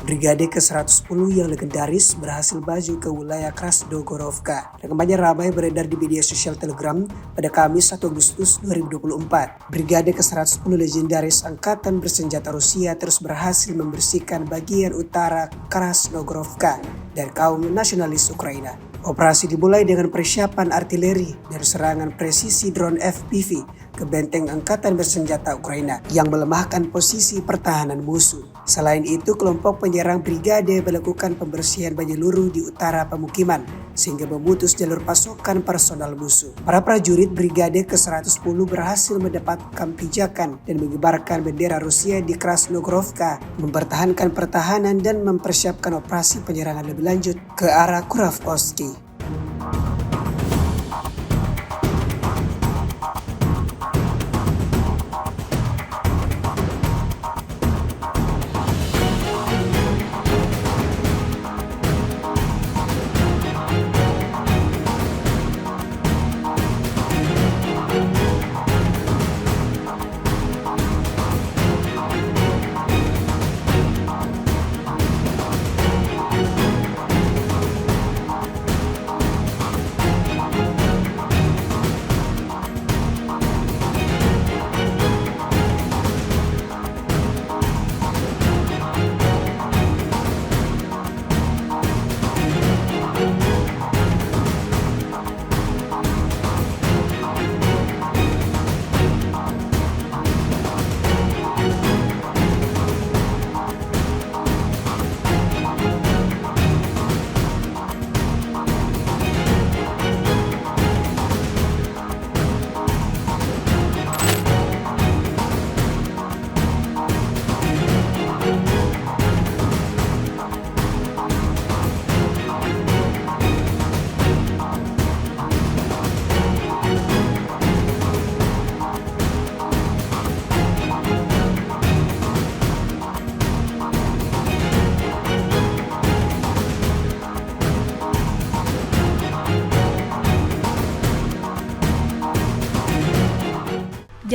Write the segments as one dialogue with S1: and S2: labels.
S1: Brigade ke-110 yang legendaris berhasil maju ke wilayah Krasnogorovka. Rekamannya ramai beredar di media sosial Telegram pada Kamis 1 Agustus 2024. Brigade ke-110 legendaris Angkatan Bersenjata Rusia terus berhasil membersihkan bagian utara Krasnogorovka dari kaum nasionalis Ukraina. Operasi dimulai dengan persiapan artileri dan serangan presisi drone FPV ke benteng Angkatan Bersenjata Ukraina yang melemahkan posisi pertahanan musuh. Selain itu, kelompok penyerang brigade melakukan pembersihan menyeluruh di utara pemukiman sehingga memutus jalur pasokan personal musuh. Para prajurit brigade ke-110 berhasil mendapatkan pijakan dan mengibarkan bendera Rusia di Krasnogorovka, mempertahankan pertahanan dan mempersiapkan operasi penyerangan lebih lanjut ke arah Kurahovsky.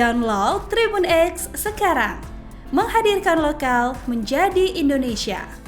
S2: Download Tribun X sekarang, menghadirkan lokal menjadi Indonesia.